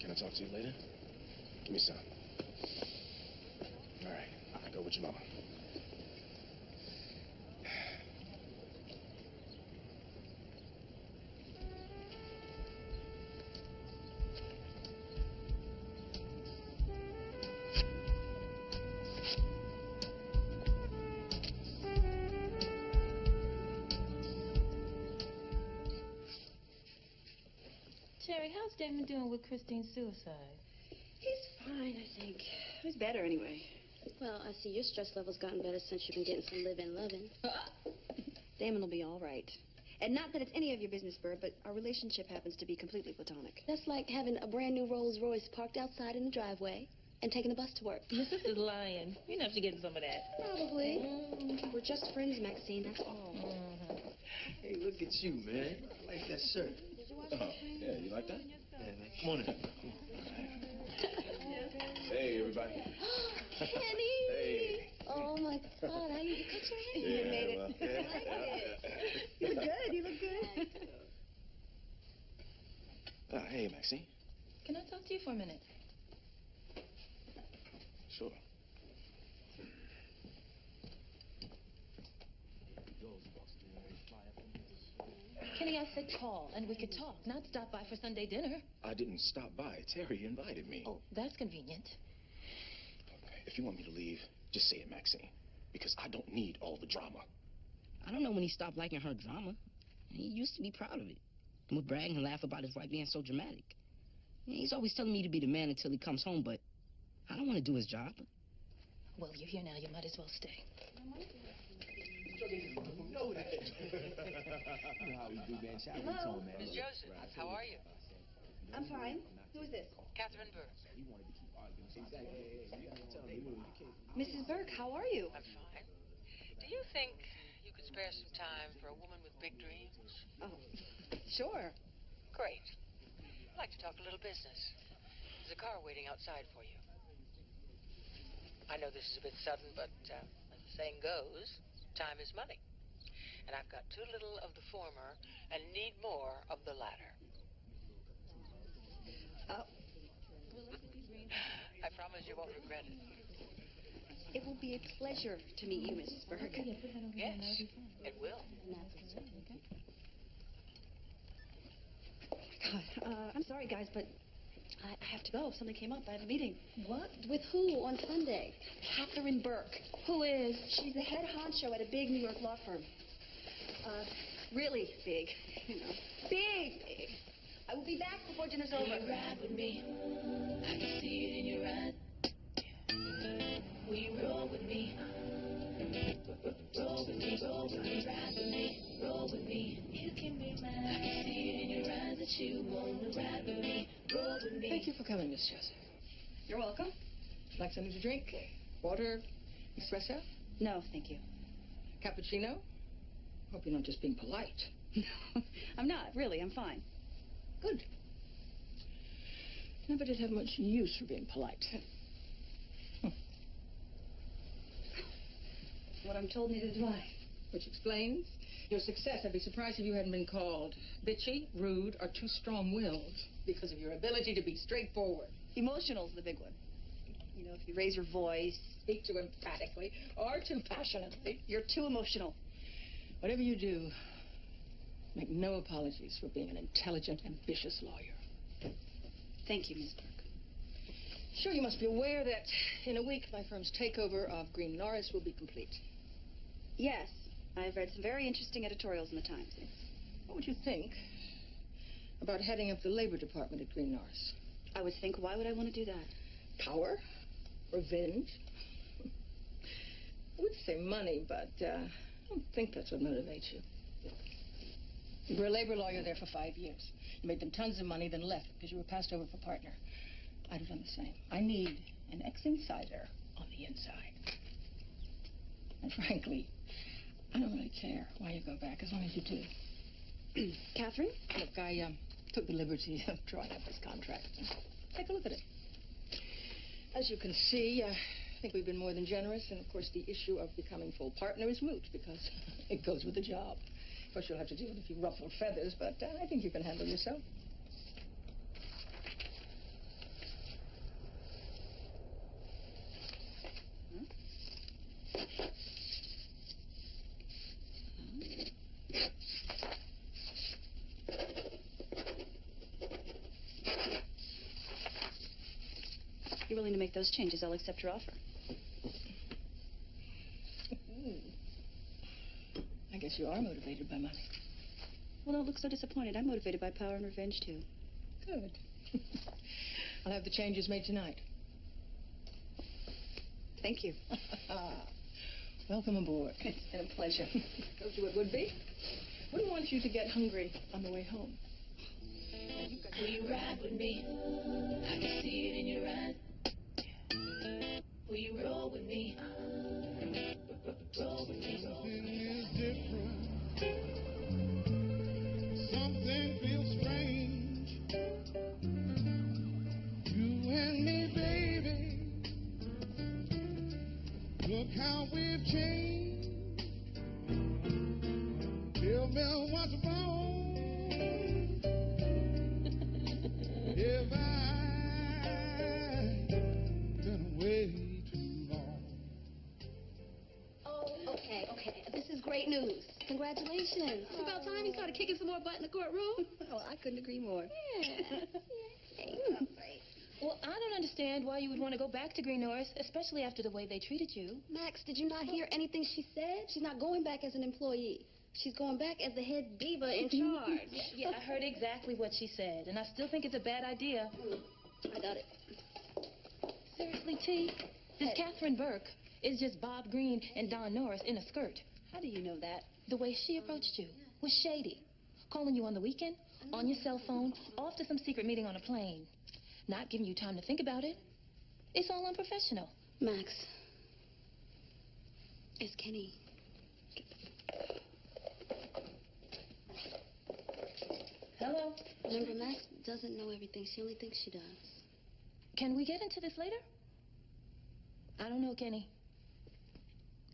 Can I talk to you later? Give me some. All right, I'll go with your mama. Terry, how's Damon doing with Christine's suicide? He's fine, I think. He's better anyway. Well, I see your stress level's gotten better since you've been getting some live-in loving. Damon will be all right. And not that it's any of your business, Bird, but our relationship happens to be completely platonic. That's like having a brand new Rolls Royce parked outside in the driveway and taking the bus to work. Your sister's lying. You know she's getting some of that. Probably. We're just friends, Maxine, that's all. Hey, look at you, man. I like that shirt. Yeah, you like that? Yeah, man. Come on in. Hey, everybody. Kenny! Hey. Oh, my God. How you cut your hair? Yeah, You made it. well, I like it. You look good. You look good. Hey, Maxine. Can I talk to you for a minute? Sure. Kenny, I said call, and we could talk, not stop by for Sunday dinner. I didn't stop by. Terry invited me. Oh, that's convenient. Okay, if you want me to leave, just say it, Maxine. Because I don't need all the drama. I don't know when he stopped liking her drama. He used to be proud of it. And would brag and laugh about his wife being so dramatic. He's always telling me to be the man until he comes home, but I don't want to do his job. Well, you're here now. You might as well stay. Know that. You know how we do, man. Shout out to him, man. Miss Joseph, how are you? I'm fine. Who is this? Catherine Burke. Mrs. Burke, how are you? I'm fine. Do you think you could spare some time for a woman with big dreams? Oh, sure. Great. I'd like to talk a little business. There's a car waiting outside for you. I know this is a bit sudden, but as the saying goes, time is money. And I've got too little of the former and need more of the latter. I promise you won't regret it. It will be a pleasure to meet you, Mrs. Burke. Yes, it will. God, I'm sorry, guys, but I have to go. Something came up. I have a meeting. What? With who on Sunday? Catherine Burke. Who is? She's the head honcho at a big New York law firm. Really big, you know. Big. I will be back before dinner's over. You ride with me. I can see it in your eyes. Will you roll with me? Roll with me, roll with me, ride with me, roll with me. You can be mine. I can see it in your eyes that you want to ride with me, roll with me. Thank you for coming, Miss Joseph. You're welcome. Like something to drink? Water? Espresso? No, thank you. Cappuccino? Hope you're not just being polite. No, I'm not, really. I'm fine. Good. Never did have much use for being polite. What I'm told, neither do I. Which explains your success. I'd be surprised if you hadn't been called bitchy, rude, or too strong-willed because of your ability to be straightforward. Emotional's the big one. You know, if you raise your voice. Speak too emphatically or too passionately. You're too emotional. Whatever you do, make no apologies for being an intelligent, ambitious lawyer. Thank you, Miss Burke. Sure, you must be aware that in a week my firm's takeover of Green Norris will be complete. Yes, I've read some very interesting editorials in the Times. What would you think about heading up the labor department at Green Norris? I would think, why would I want to do that? Power? Revenge? I would say money, but I don't think that's what motivates you. You were a labor lawyer there for 5 years. You made them tons of money, then left because you were passed over for partner. I'd have done the same. I need an ex-insider on the inside. And frankly, I don't really care why you go back, as long as you do. Catherine? Look, I took the liberty of drawing up this contract. Take a look at it. As you can see, I think we've been more than generous, and of course the issue of becoming full partner is moot because it goes with the job. Of course, you'll have to deal with a few ruffled feathers, but I think you can handle yourself. you're willing to make those changes, I'll accept your offer. I guess you are motivated by money. Well, don't look so disappointed. I'm motivated by power and revenge, too. Good. I'll have the changes made tonight. Thank you. Welcome aboard. It's been a pleasure. Told you it would be. Wouldn't want you to get hungry on the way home. Will you ride with me? I can see it in your eyes. Will you roll with me? Roll with me. Something is different. Something feels strange. You and me, baby. Look how we've changed. Tell me what's wrong. If I've been away too long. Oh, okay. This is great news. Congratulations. It's about time you started kicking some more butt in the courtroom. Oh, I couldn't agree more. Yeah. Well, I don't understand why you would want to go back to Green Norris, especially after the way they treated you. Max, did you not hear anything she said? She's not going back as an employee. She's going back as the head diva in charge. Yeah, I heard exactly what she said, and I still think it's a bad idea. I doubt it. Seriously, T, this Catherine Burke is just Bob Green and Don Norris in a skirt. How do you know that? The way she approached you was shady. Calling you on the weekend, on your cell phone, off to some secret meeting on a plane. Not giving you time to think about it. It's all unprofessional. Max. It's Kenny. Hello? Remember, Max doesn't know everything. She only thinks she does. Can we get into this later? I don't know, Kenny.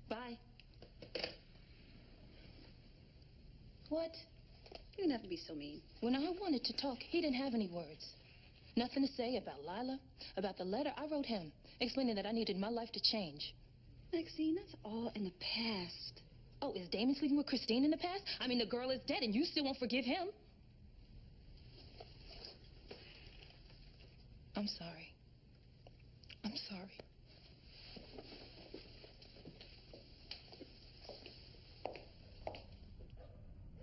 Bye. What? You didn't have to be so mean. When I wanted to talk, he didn't have any words. Nothing to say about Lila, about the letter I wrote him, explaining that I needed my life to change. Maxine, that's all in the past. Oh, is Damon sleeping with Christine in the past? I mean, the girl is dead, and you still won't forgive him. I'm sorry. I'm sorry.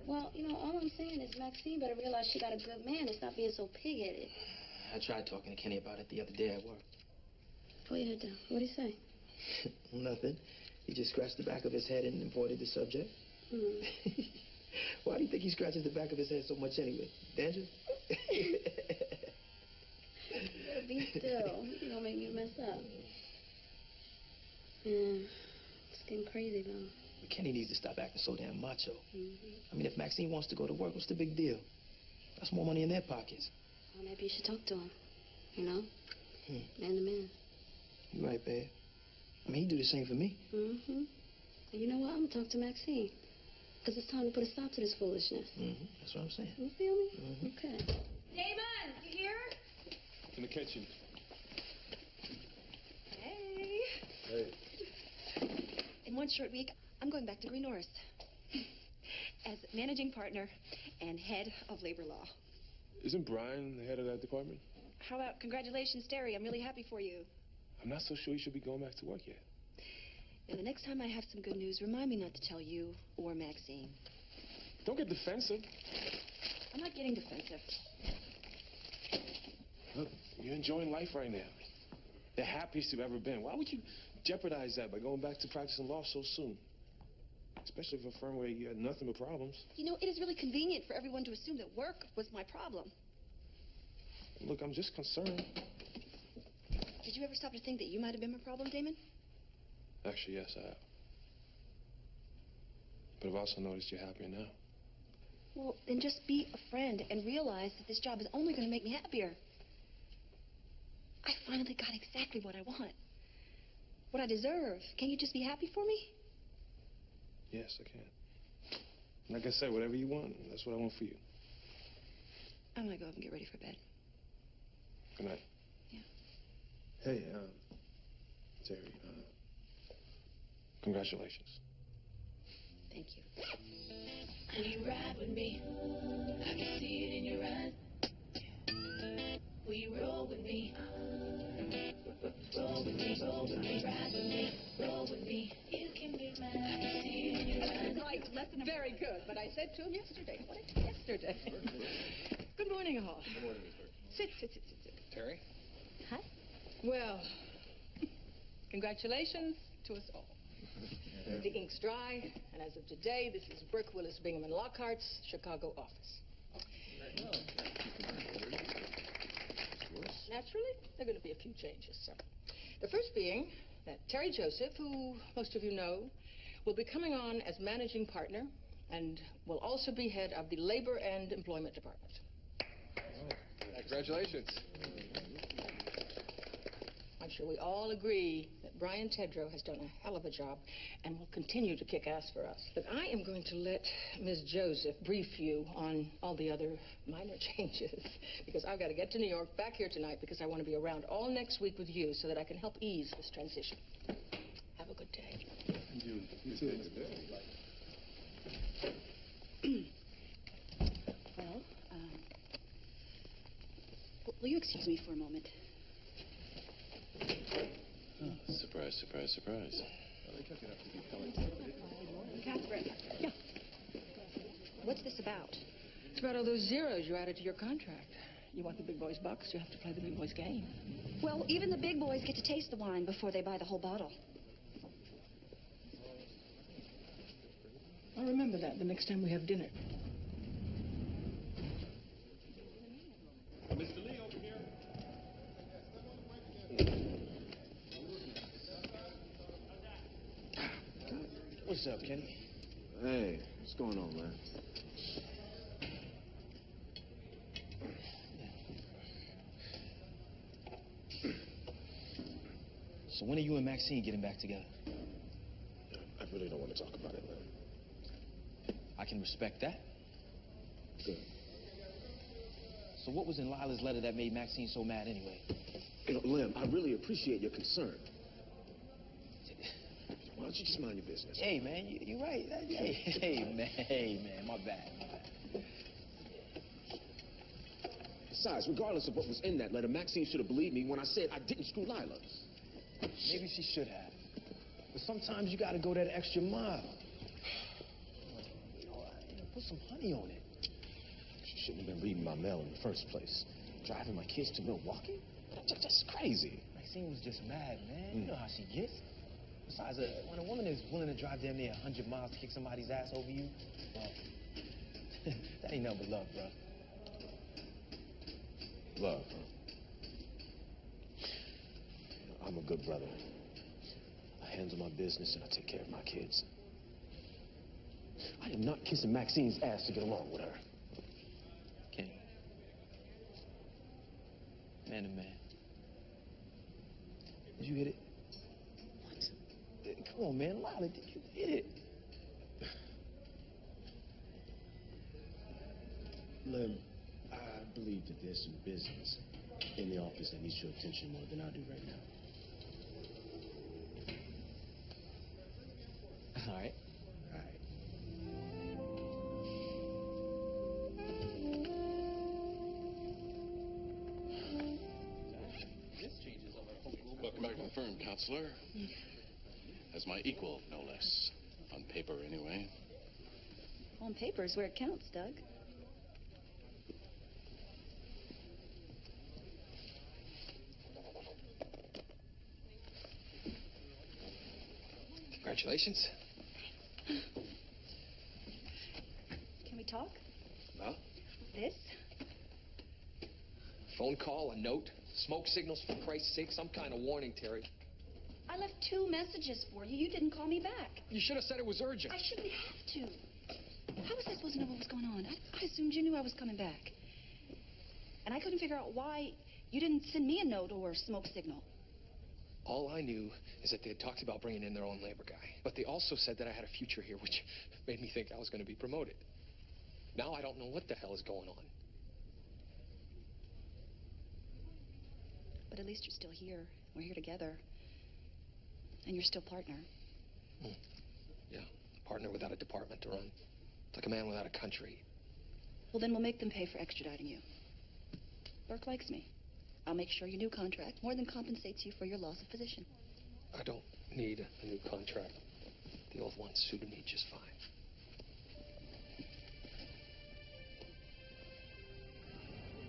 Well, all I'm saying is Maxine better realize she got a good man and stop being so pig-headed. I tried talking to Kenny about it the other day at work. Pull your head down. What'd he say? Nothing. He just scratched the back of his head and avoided the subject. Why do you think he scratches the back of his head so much anyway? Danger? Be still. You're gonna make me mess up. Yeah. It's getting crazy, though. But Kenny needs to stop acting so damn macho. I mean, if Maxine wants to go to work, what's the big deal? That's more money in their pockets. Well, maybe you should talk to him. Man to man. You're right, babe. I mean, he'd do the same for me. And you know what? I'm gonna talk to Maxine. Because it's time to put a stop to this foolishness. That's what I'm saying. You feel me? Okay. Damon, you here? In the kitchen. Hey. In one short week, I'm going back to Green Norris as managing partner and head of labor law. Isn't Brian the head of that department? How about congratulations, Terry? I'm really happy for you. I'm not so sure you should be going back to work yet. And the next time I have some good news, remind me not to tell you or Maxine. Don't get defensive. I'm not getting defensive. Look, you're enjoying life right now. The happiest you've ever been. Why would you jeopardize that by going back to practicing law so soon? Especially for a firm where you had nothing but problems. It is really convenient for everyone to assume that work was my problem. Look, I'm just concerned. Did you ever stop to think that you might have been my problem, Damon? Actually, yes, I have. But I've also noticed you're happier now. Well, then just be a friend and realize that this job is only going to make me happier. I finally got exactly what I want. What I deserve. Can you just be happy for me? Yes, I can. Like I said, whatever you want, that's what I want for you. I'm going to go up and get ready for bed. Good night. Yeah. Hey, Terry, congratulations. Thank you. Will you ride with me? I can see it in your eyes. Will you roll with me? Roll with me, ride with me, roll with me. You can be mine. I can see it in your eyes. Right, very good. But I said to him yesterday. What a yesterday. Good morning, all. Good morning, Miss Burke. Sit. Terry? Huh? Well, congratulations to us all. The ink's dry, and as of today, this is Burke Willis Bingham and Lockhart's Chicago office. Naturally, there are going to be a few changes, sir. The first being that Terry Joseph, who most of you know, will be coming on as managing partner and will also be head of the Labor and Employment Department. Congratulations. I'm sure we all agree that Brian Tedrow has done a hell of a job and will continue to kick ass for us. But I am going to let Ms. Joseph brief you on all the other minor changes because I've got to get to New York, back here tonight, because I want to be around all next week with you so that I can help ease this transition. Have a good day. You too. Well, will you excuse me for a moment? Oh, surprise, surprise, surprise. Catherine. Yeah. What's this about? It's about all those zeros you added to your contract. You want the big boys' bucks, you have to play the big boys' game. Well, even the big boys get to taste the wine before they buy the whole bottle. I'll remember that the next time we have dinner. Mr. Lee over here. What's up, Kenny? Hey, what's going on, man? So when are you and Maxine getting back together? I really don't want to talk about it, man. I can respect that. Good. So what was in Lila's letter that made Maxine so mad anyway? You know, Lem, I really appreciate your concern. Why don't you just mind your business? Hey, man, you're right. Hey, man, my bad. Besides, regardless of what was in that letter, Maxine should have believed me when I said I didn't screw Lila. Maybe she should have. But sometimes you gotta go that extra mile. Put some honey on it. She shouldn't have been reading my mail in the first place. Driving my kids to Milwaukee? That's crazy. Maxine was just mad, man. You know how she gets. Besides, when a woman is willing to drive damn near 100 miles to kick somebody's ass over you, well, that ain't nothing but love, bro. Love, huh? I'm a good brother. I handle my business and I take care of my kids. I am not kissing Maxine's ass to get along with her. Kenny. Man to man. Did you hit it? What? Come on, man. Lila, did you hit it? Lem, I believe that there's some business in the office that needs your attention more than I do right now. All right. All right. Welcome back to the firm, counselor. As my equal, no less. On paper, anyway. On paper is where it counts, Doug. Congratulations. Can we talk? Well, This? phone call, a note, smoke signals, for Christ's sake, some kind of warning, Terry. I left 2 messages for you. You didn't call me back. You should have said it was urgent. I shouldn't have to. How was I supposed to know what was going on? I assumed you knew I was coming back. And I couldn't figure out why you didn't send me a note or a smoke signal. All I knew is that they had talked about bringing in their own labor guy. But they also said that I had a future here, which made me think I was going to be promoted. Now I don't know what the hell is going on. But at least you're still here. We're here together. And you're still partner. Yeah, partner without a department to run. It's like a man without a country. Well, then we'll make them pay for extraditing you. Burke likes me. I'll make sure your new contract more than compensates you for your loss of position. I don't need a new contract. The old one suited me just fine.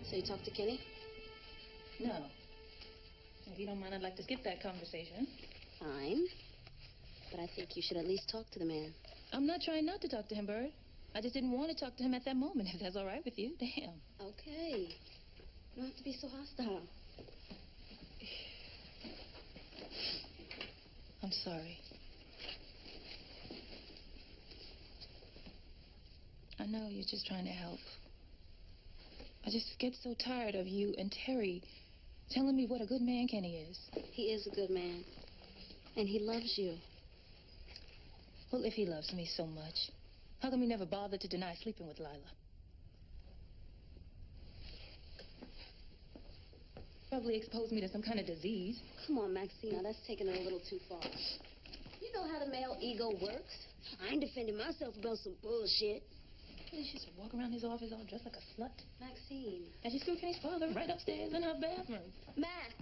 So you talked to Kenny? No. If you don't mind, I'd like to skip that conversation. Fine. But I think you should at least talk to the man. I'm not trying not to talk to him, Bird. I just didn't want to talk to him at that moment, if that's all right with you. Damn. Okay. You don't have to be so hostile. I'm sorry. I know you're just trying to help. I just get so tired of you and Terry telling me what a good man Kenny is. He is a good man. And he loves you. Well, if he loves me so much, how come he never bothered to deny sleeping with Lila? Probably exposed me to some kind of disease. Come on, Maxine. Now, that's taking it a little too far. You know how the male ego works. I ain't defending myself about some bullshit. She just walk around his office all dressed like a slut. Maxine. And she screwed Kenny's father right upstairs in her bathroom. Max.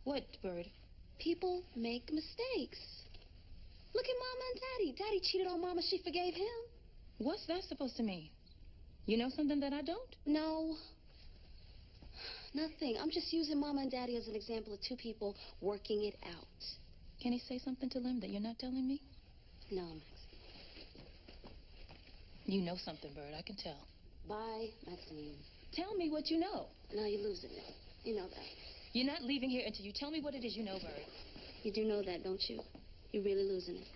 What, Bird? People make mistakes. Look at Mama and Daddy. Daddy cheated on Mama. She forgave him. What's that supposed to mean? You know something that I don't? No. Nothing. I'm just using Mama and Daddy as an example of two people working it out. Can he say something to them that you're not telling me? No, Maxine. You know something, Bird. I can tell. Bye, Maxine. Tell me what you know. Now you're losing it. You know that. You're not leaving here until you tell me what it is you know, Bird. You do know that, don't you? You're really losing it.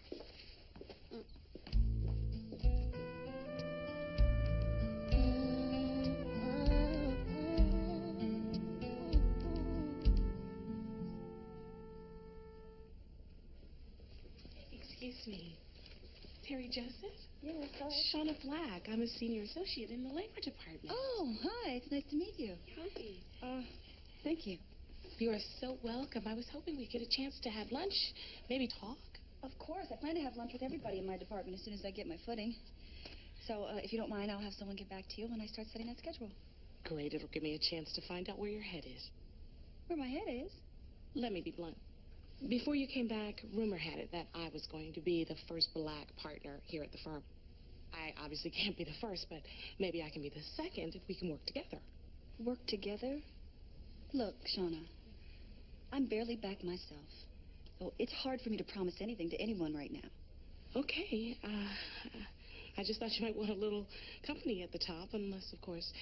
Excuse me. Terry Joseph? Yes, hi. Shauna Black. I'm a senior associate in the labor department. Oh, hi. It's nice to meet you. Hi. Thank you. You are so welcome. I was hoping we'd get a chance to have lunch, maybe talk. Of course. I plan to have lunch with everybody in my department as soon as I get my footing. So, if you don't mind, I'll have someone get back to you when I start setting that schedule. Great. It'll give me a chance to find out where your head is. Where my head is? Let me be blunt. Before you came back, rumor had it that I was going to be the first black partner here at the firm. I obviously can't be the first, but maybe I can be the second if we can work together. Work together? Look, Shauna, I'm barely back myself. So it's hard for me to promise anything to anyone right now. Okay. I just thought you might want a little company at the top, unless, of course,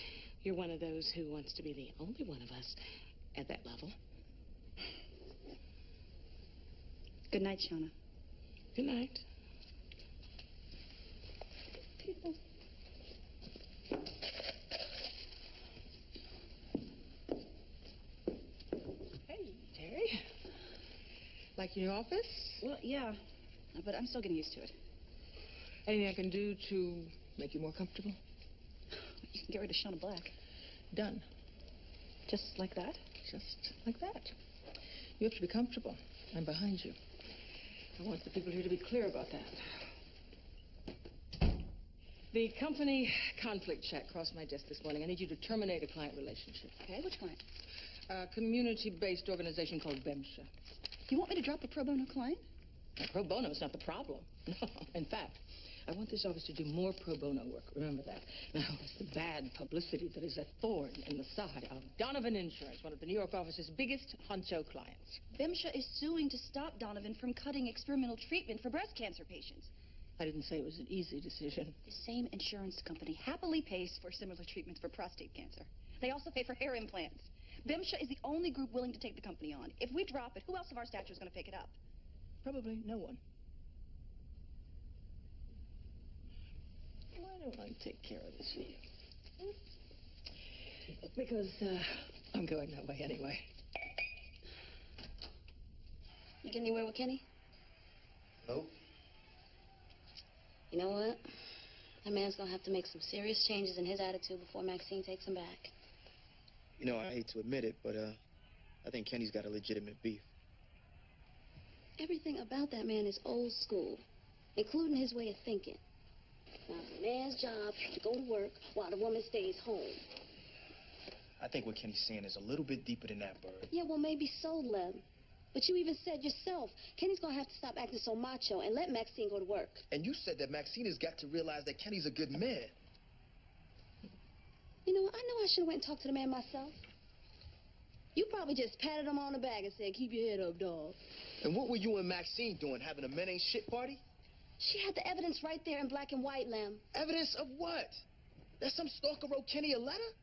you're one of those who wants to be the only one of us at that level. Good night, Shauna. Good night. People. Hey, Terry. Like your office? Well, yeah. But I'm still getting used to it. Anything I can do to make you more comfortable? You can get rid of Shauna Black. Done. Just like that? Just like that. You have to be comfortable. I'm behind you. I want the people here to be clear about that. The company conflict check crossed my desk this morning. I need you to terminate a client relationship. Okay, which client? A community-based organization called BEMSHA. You want me to drop a pro bono client? Now, pro bono is not the problem. No. In fact, I want this office to do more pro bono work. Remember that. Now, it's the bad publicity that is a thorn in the side of Donovan Insurance, one of the New York office's biggest honcho clients. BEMSHA is suing to stop Donovan from cutting experimental treatment for breast cancer patients. I didn't say it was an easy decision. The same insurance company happily pays for similar treatments for prostate cancer. They also pay for hair implants. BEMSHA is the only group willing to take the company on. If we drop it, who else of our stature is going to pick it up? Probably no one. Why don't I take care of this for you? Because I'm going that way anyway. You get anywhere with Kenny? Nope. You know what? That man's gonna have to make some serious changes in his attitude before Maxine takes him back. You know, I hate to admit it, but I think Kenny's got a legitimate beef. Everything about that man is old school, including his way of thinking. Now, it's a man's job to go to work while the woman stays home. I think what Kenny's saying is a little bit deeper than that, Bird. Yeah, well, maybe so, Lem. But you even said yourself, Kenny's gonna have to stop acting so macho and let Maxine go to work. And you said that Maxine has got to realize that Kenny's a good man. You know, I know I should have went and talked to the man myself. You probably just patted him on the back and said, keep your head up, dog. And what were you and Maxine doing, having a men ain't shit party? She had the evidence right there in black and white, Lem. Evidence of what? That some stalker wrote Kenny a letter?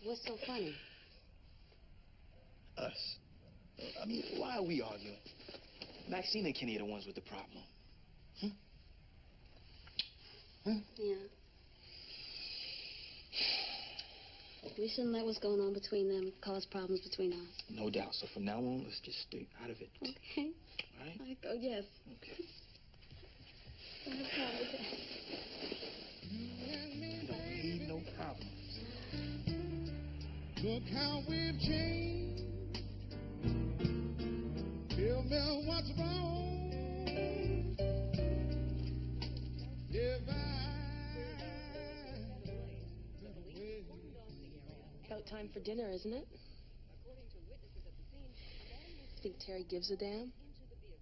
What's so funny? Us. I mean, why are we arguing? Maxine and Kenny are the ones with the problem. Yeah. We shouldn't let what's going on between them cause problems between us. No doubt. So from now on, let's just stay out of it. Okay. All right? Oh, yes. Okay. I have a problem with that. We don't need no problems. Look how we've changed. Tell me what's wrong. If About time for dinner, isn't it? Think Terry gives a damn?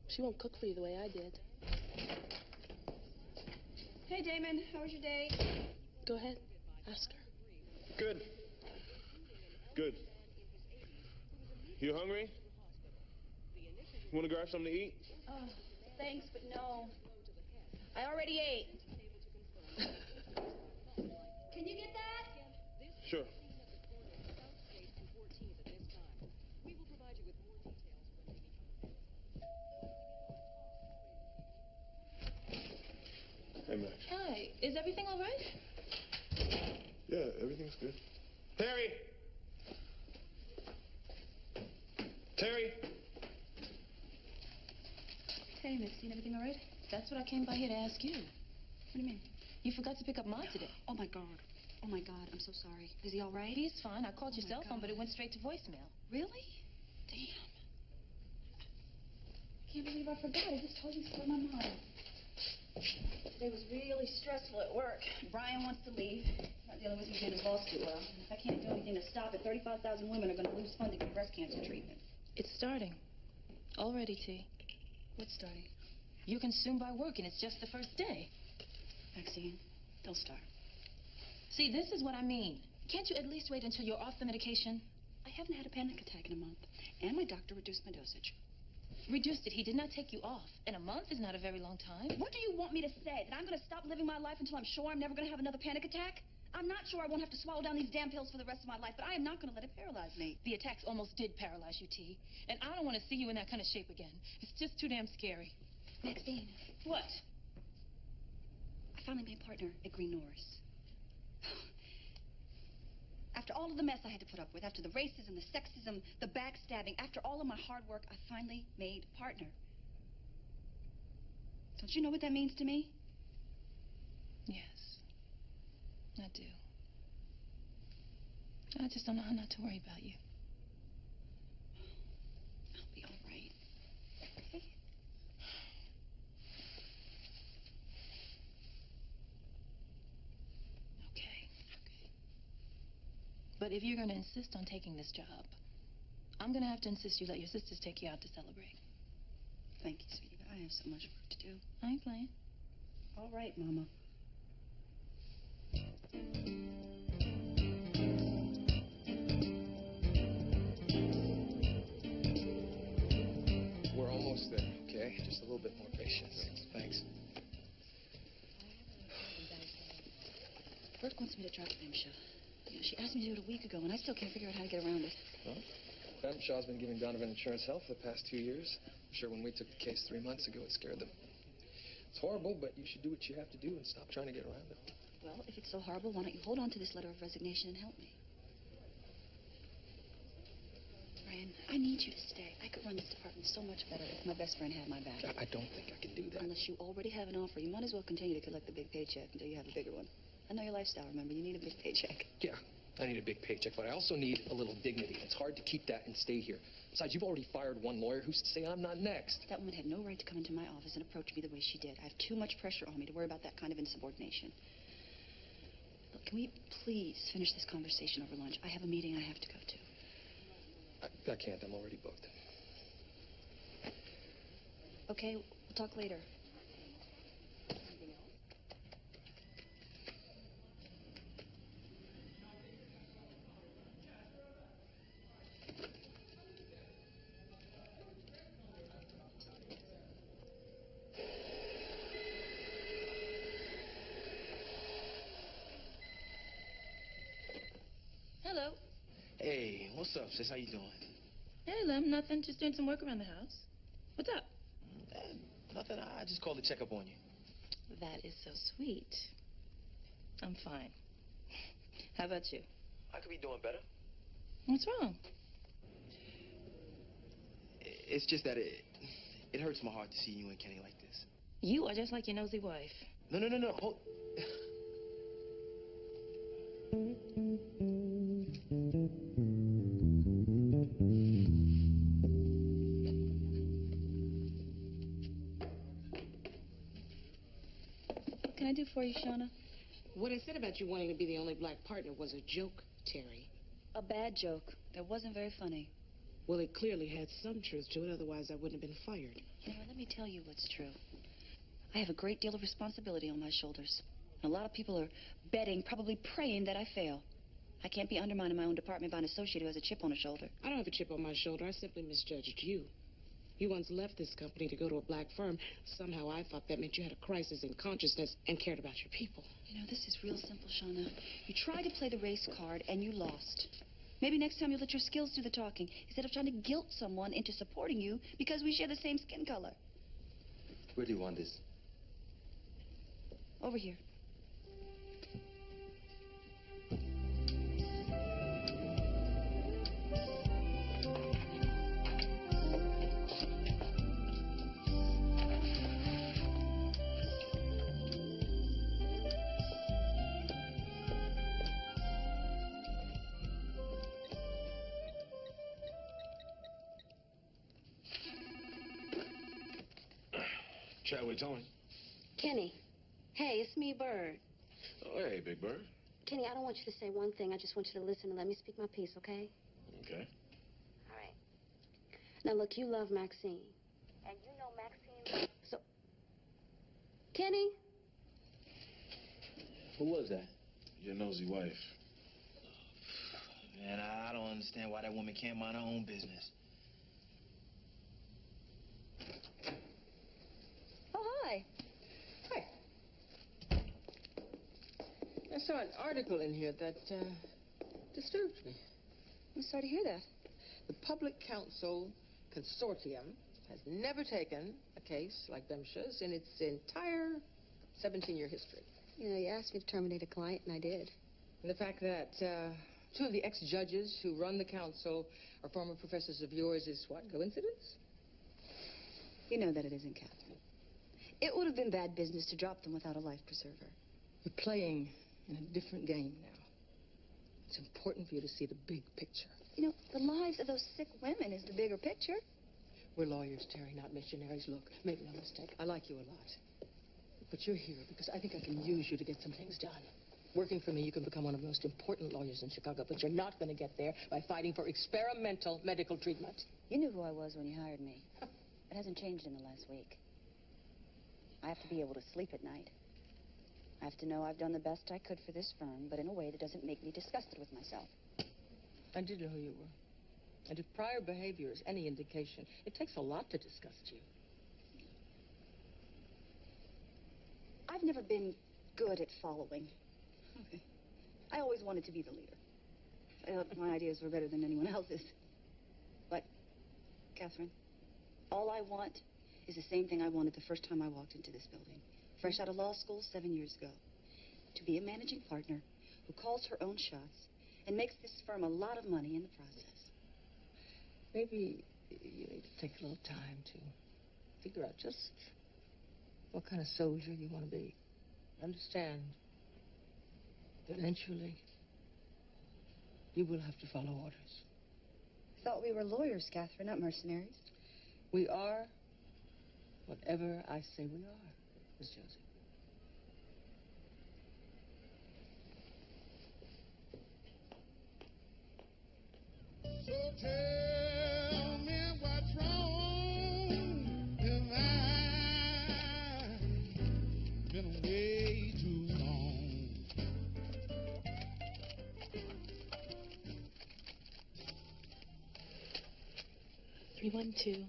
She won't cook for you the way I did. Hey, Damon, how was your day? Go ahead, ask her. Good. Good. You hungry? You want to grab something to eat? Oh, thanks, but no. I already ate. Can you get that? Sure. Hey, Max. Hi, is everything all right? Yeah, everything's good. Terry! Terry! Hey, Maxine, everything all right? That's what I came by here to ask you. What do you mean? You forgot to pick up Ma today. Oh, my God. Oh, my God. I'm so sorry. Is he all right? He's fine. I called your Oh, my cell phone, God. but it went straight to voicemail. Really? Damn. I can't believe I forgot. I just totally slipped my mind. Today was really stressful at work. Brian wants to leave. Not dealing with his boss too well. And if I can't do anything to stop it, 35,000 women are going to lose funding for breast cancer treatment. It's starting. Already, T. What's starting? You're consumed by work, and it's just the first day. Maxine, don't start. See, this is what I mean. Can't you at least wait until you're off the medication? I haven't had a panic attack in a month. And my doctor reduced my dosage. Reduced it. He did not take you off. And a month is not a very long time. What do you want me to say? That I'm going to stop living my life until I'm sure I'm never going to have another panic attack? I'm not sure I won't have to swallow down these damn pills for the rest of my life, but I am not going to let it paralyze me. The attacks almost did paralyze you, T. And I don't want to see you in that kind of shape again. It's just too damn scary. Maxine. What? I finally made partner at Green Norris. After all of the mess I had to put up with, after the racism, the sexism, the backstabbing, after all of my hard work, I finally made partner. Don't you know what that means to me? Yes. I do. I just don't know how not to worry about you. I'll be all right. Okay? Okay. But if you're going to insist on taking this job, I'm going to have to insist you let your sisters take you out to celebrate. Thank you, sweetie. I have so much work to do. I ain't playing. All right, Mama. We're almost there, okay? Just a little bit more patience. Thanks. Bert wants me to drop Bimshaw. You know, she asked me to do it a week ago, and I still can't figure out how to get around it. Well, Bemshaw's been giving Donovan Insurance Health for the past 2 years. I'm sure when we took the case 3 months ago, it scared them. It's horrible, but you should do what you have to do and stop trying to get around it. Well, if it's so horrible, why don't you hold on to this letter of resignation and help me? Brian, I need you to stay. I could run this department so much better if my best friend had my back. I don't think I can do that. Unless you already have an offer, you might as well continue to collect the big paycheck until you have a bigger one. I know your lifestyle, remember? You need a big paycheck. Yeah, I need a big paycheck, but I also need a little dignity. It's hard to keep that and stay here. Besides, you've already fired one lawyer. Who's to say I'm not next? That woman had no right to come into my office and approach me the way she did. I have too much pressure on me to worry about that kind of insubordination. Look, can we please finish this conversation over lunch? I have a meeting I have to go to. I can't. I'm already booked. Okay, we'll talk later. Hello. Hey, what's up, sis? How you doing? Hey, Lem. Nothing. Just doing some work around the house. What's up? Nothing. I just called to check up on you. That is so sweet. I'm fine. How about you? I could be doing better. What's wrong? It's just that it hurts my heart to see you and Kenny like this. You are just like your nosy wife. No. Hold. What can I do for you, Shauna? What I said about you wanting to be the only black partner was a joke, Terry. A bad joke. That wasn't very funny. Well, it clearly had some truth to it, otherwise I wouldn't have been fired. You know, let me tell you what's true. I have a great deal of responsibility on my shoulders. And a lot of people are betting, probably praying that I fail. I can't be undermining my own department by an associate who has a chip on her shoulder. I don't have a chip on my shoulder. I simply misjudged you. You once left this company to go to a black firm. Somehow I thought that meant you had a crisis in consciousness and cared about your people. You know, this is real simple, Shauna. You tried to play the race card and you lost. Maybe next time you'll let your skills do the talking instead of trying to guilt someone into supporting you because we share the same skin color. Where do you want this? Over here. Chadwick, Tony. Kenny. Hey, it's me, Bird. Oh, hey, Big Bird. Kenny, I don't want you to say one thing. I just want you to listen and let me speak my piece, okay? Okay. All right. Now, look, you love Maxine. And you know Maxine... So... Kenny? Who was that? Your nosy wife. Man, I don't understand why that woman can't mind her own business. Oh, hi. I saw an article in here that disturbed me. I'm sorry to hear that. The Public Counsel Consortium has never taken a case like Bemsha's in its entire 17-year history. You know, you asked me to terminate a client, and I did. And the fact that two of the ex-judges who run the council are former professors of yours is what, coincidence? You know that it isn't, Catherine. It would have been bad business to drop them without a life preserver. You're playing in a different game now. It's important for you to see the big picture. You know, the lives of those sick women is the bigger picture. We're lawyers, Terry, not missionaries. Look, make no mistake, I like you a lot. But you're here because I think I can use you to get some things done. Working for me, you can become one of the most important lawyers in Chicago, but you're not going to get there by fighting for experimental medical treatment. You knew who I was when you hired me. It hasn't changed in the last week. I have to be able to sleep at night. I have to know I've done the best I could for this firm, but in a way that doesn't make me disgusted with myself. I did know who you were. And if prior behavior is any indication, it takes a lot to disgust you. I've never been good at following. I always wanted to be the leader. I thought my ideas were better than anyone else's. But, Catherine, all I want is the same thing I wanted the first time I walked into this building. Fresh out of law school 7 years ago. To be a managing partner who calls her own shots and makes this firm a lot of money in the process. Maybe you need to take a little time to figure out just what kind of soldier you want to be. Understand, eventually, You will have to follow orders. Thought we were lawyers, Catherine, not mercenaries. We are whatever I say we are, Miss Josie. So tell me what's wrong. Have I been away too long? 312-555-0187.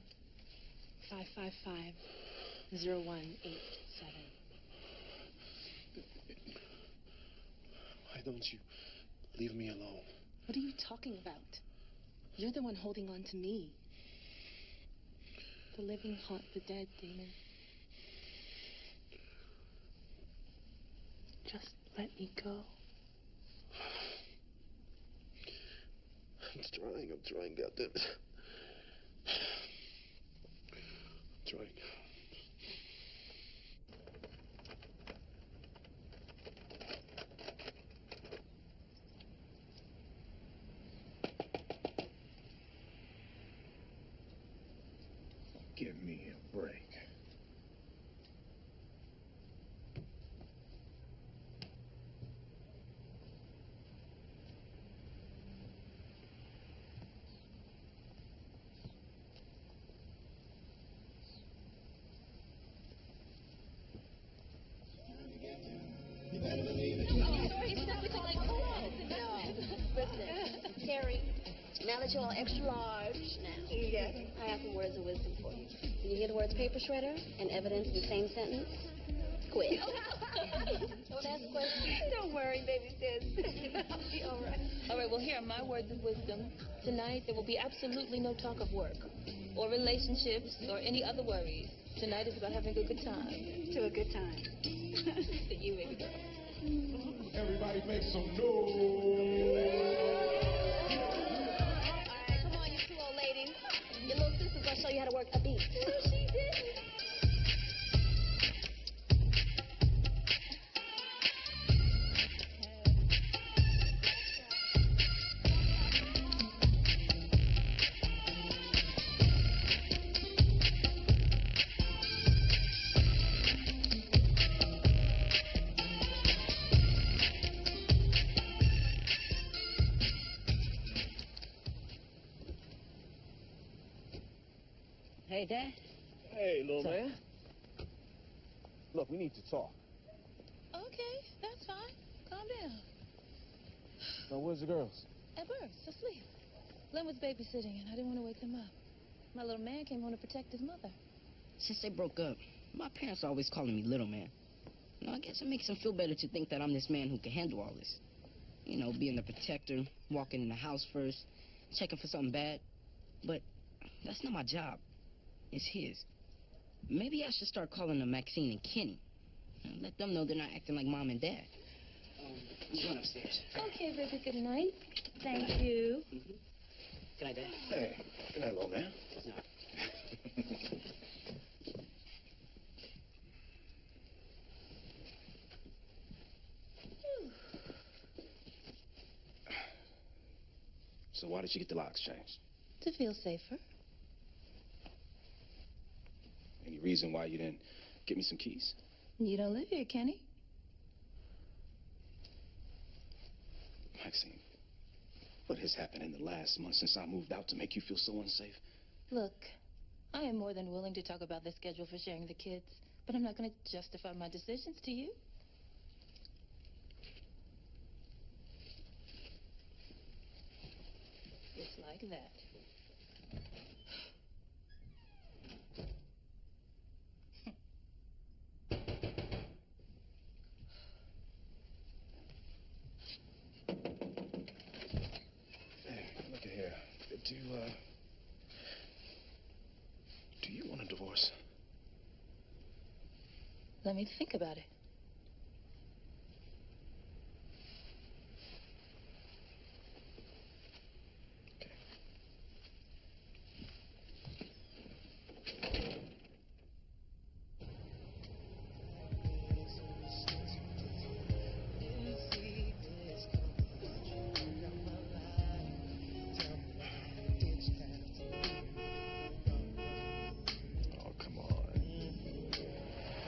Why don't you leave me alone? What are you talking about? You're the one holding on to me. The living haunt the dead, Damon. Just let me go. I'm trying, goddammit. I'm trying. Give me a break. Listen, Terry, now that you're all extra large now, yes, I have some words of wisdom for you. When you hear the words paper shredder and evidence in the same sentence, quit. Don't ask questions. Don't worry, baby sis. I'll be all right. All right, well, here are my words of wisdom. Tonight, there will be absolutely no talk of work or relationships or any other worries. Tonight is about having a good time. To a good time. To you, baby girl. Everybody make some noise. Alright, come on, you two old ladies. Your little sister's gonna show you how to work a beat. Oh, she did. Hey, Dad. Hey, little So- man. Look, we need to talk. Okay, that's fine. Calm down. Now, where's the girls? At birth, asleep. Len was babysitting, and I didn't want to wake them up. My little man came home to protect his mother. Since they broke up, my parents are always calling me little man. You know, I guess it makes them feel better to think that I'm this man who can handle all this. You know, being the protector, walking in the house first, checking for something bad. But that's not my job. It's his. Maybe I should start calling them Maxine and Kenny. And let them know they're not acting like Mom and Dad. I'm going upstairs. Okay, baby, good night. Thank you. Good night, Dad. Hey, good night, little man. So why did you get the locks changed? To feel safer. Any reason why you didn't get me some keys? You don't live here, Kenny. Maxine, what has happened in the last month since I moved out to make you feel so unsafe? Look, I am more than willing to talk about the schedule for sharing the kids, but I'm not going to justify my decisions to you. Just like that. Look at here. Do you want a divorce? Let me think about it.